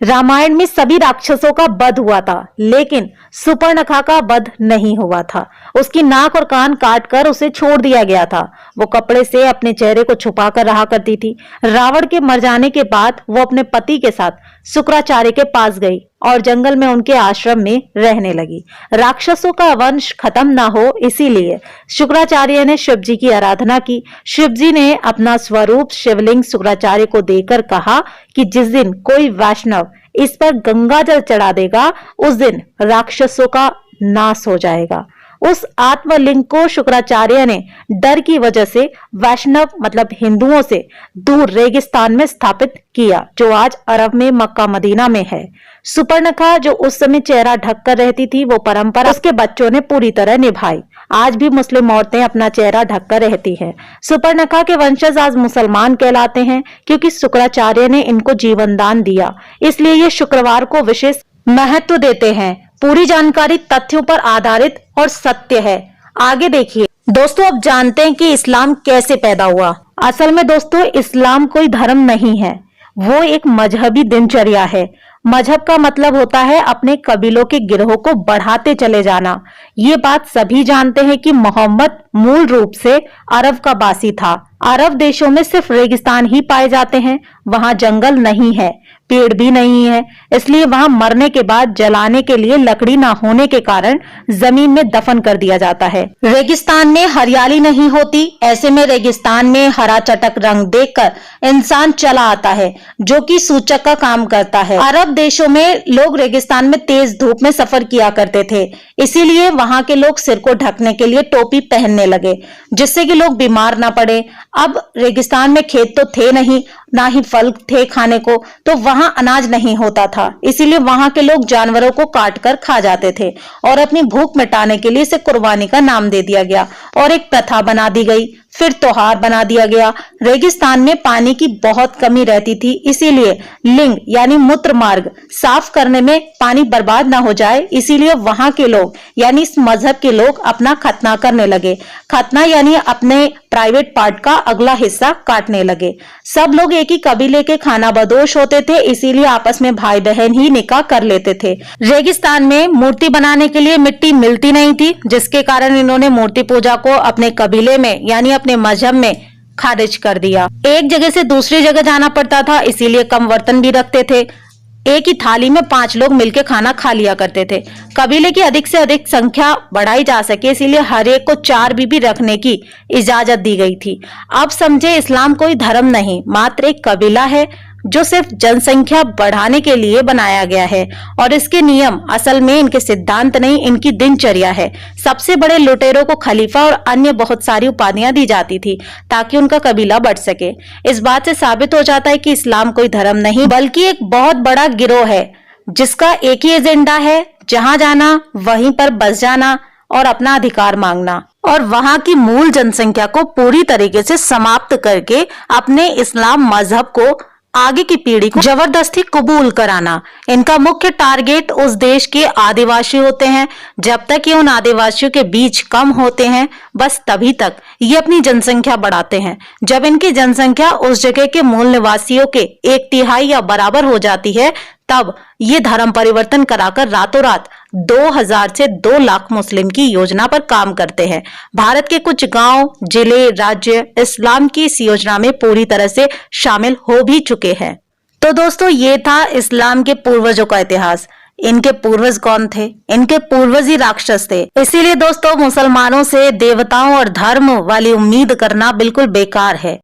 रामायण में सभी राक्षसों का वध हुआ था, लेकिन सुपर्णखा का वध नहीं हुआ था। उसकी नाक और कान काटकर उसे छोड़ दिया गया था। वो कपड़े से अपने चेहरे को छुपाकर रहा करती थी। रावण के मर जाने के बाद वो अपने पति के साथ शुक्राचार्य के पास गई और जंगल में उनके आश्रम में रहने लगी। राक्षसों का वंश खत्म ना हो, इसीलिए शुक्राचार्य ने शिव जी की आराधना की। शिव जी ने अपना स्वरूप शिवलिंग शुक्राचार्य को देकर कहा कि जिस दिन कोई वैष्णव इस पर गंगा जल चढ़ा देगा, उस दिन राक्षसों का नाश हो जाएगा। उस आत्मलिंग को शुक्राचार्य ने डर की वजह से वैष्णव मतलब हिंदुओं से दूर रेगिस्तान में स्थापित किया, जो आज अरब में मक्का मदीना में है। सुपर्णखा जो उस समय चेहरा ढककर रहती थी, वो परंपरा उसके बच्चों ने पूरी तरह निभाई। आज भी मुस्लिम औरतें अपना चेहरा ढककर रहती हैं। सुपर्णखा के वंशज आज मुसलमान कहलाते हैं, क्योंकि शुक्राचार्य ने इनको जीवन दान दिया। इसलिए ये शुक्रवार को विशेष महत्व देते हैं। पूरी जानकारी तथ्यों पर आधारित और सत्य है। आगे देखिए दोस्तों, अब जानते हैं कि इस्लाम कैसे पैदा हुआ। असल में दोस्तों, इस्लाम कोई धर्म नहीं है, वो एक मजहबी दिनचर्या है। मजहब का मतलब होता है अपने कबीलों के गिरोह को बढ़ाते चले जाना। ये बात सभी जानते हैं कि मोहम्मद मूल रूप से अरब का बासी था। अरब देशों में सिर्फ रेगिस्तान ही पाए जाते हैं, वहां जंगल नहीं है, पेड़ भी नहीं है। इसलिए वहां मरने के बाद जलाने के लिए लकड़ी ना होने के कारण जमीन में दफन कर दिया जाता है। रेगिस्तान में हरियाली नहीं होती, ऐसे में रेगिस्तान में हरा चटक रंग देखकर इंसान चला आता है, जो कि सूचक का काम करता है। अरब देशों में लोग रेगिस्तान में तेज धूप में सफर किया करते थे, इसीलिए वहां के लोग सिर को ढकने के लिए टोपी पहनने लगे, जिससे कि लोग बीमार ना पड़े। अब रेगिस्तान में खेत तो थे नहीं, ना ही फल थे खाने को, तो वहां अनाज नहीं होता था। इसीलिए वहां के लोग जानवरों को काट कर खा जाते थे और अपनी भूख मिटाने के लिए इसे कुर्बानी का नाम दे दिया गया और एक प्रथा बना दी गई, फिर त्योहार बना दिया गया। रेगिस्तान में पानी की बहुत कमी रहती थी, इसीलिए लिंग यानी मूत्र मार्ग साफ करने में पानी बर्बाद ना हो जाए, इसीलिए वहां के लोग यानी इस मजहब के लोग अपना खतना करने लगे। खतना यानी अपने प्राइवेट पार्ट का अगला हिस्सा काटने लगे। सब लोग एक ही कबीले के खानाबदोश होते थे, इसीलिए आपस में भाई बहन ही निकाह कर लेते थे। रेगिस्तान में मूर्ति बनाने के लिए मिट्टी मिलती नहीं थी, जिसके कारण इन्होंने मूर्ति पूजा को अपने कबीले में यानी अपने मजहब में खारिज कर दिया। एक जगह से दूसरी जगह जाना पड़ता था, इसीलिए कम बर्तन भी रखते थे। एक ही थाली में 5 लोग मिलकर खाना खा लिया करते थे। कबीले की अधिक से अधिक संख्या बढ़ाई जा सके, इसीलिए हर एक को 4 बीबी रखने की इजाजत दी गई थी। अब समझे, इस्लाम कोई धर्म नहीं, मात्र एक कबीला है जो सिर्फ जनसंख्या बढ़ाने के लिए बनाया गया है। और इसके नियम असल में इनके सिद्धांत नहीं, इनकी दिनचर्या है। सबसे बड़े लुटेरों को खलीफा और अन्य बहुत सारी उपाधियां दी जाती थी ताकि उनका कबीला बढ़ सके। इस बात से साबित हो जाता है कि इस्लाम कोई धर्म नहीं बल्कि एक बहुत बड़ा गिरोह है, जिसका एक ही एजेंडा है, जहां जाना वहीं पर बस जाना और अपना अधिकार मांगना और वहां की मूल जनसंख्या को पूरी तरीके से समाप्त करके अपने इस्लाम मजहब को आगे की पीढ़ी को जबरदस्ती कबूल कराना। इनका मुख्य टारगेट उस देश के आदिवासी होते हैं। जब तक ये उन आदिवासियों के बीच कम होते हैं, बस तभी तक ये अपनी जनसंख्या बढ़ाते हैं। जब इनकी जनसंख्या उस जगह के मूल निवासियों के 1/3 या बराबर हो जाती है, तब ये धर्म परिवर्तन कराकर रातों रात 2000 से 2 लाख मुस्लिम की योजना पर काम करते हैं। भारत के कुछ गांव, जिले, राज्य इस्लाम की इस योजना में पूरी तरह से शामिल हो भी चुके हैं। तो दोस्तों, ये था इस्लाम के पूर्वजों का इतिहास। इनके पूर्वज कौन थे? इनके पूर्वज ही राक्षस थे। इसीलिए दोस्तों, मुसलमानों से देवताओं और धर्म वाली उम्मीद करना बिल्कुल बेकार है।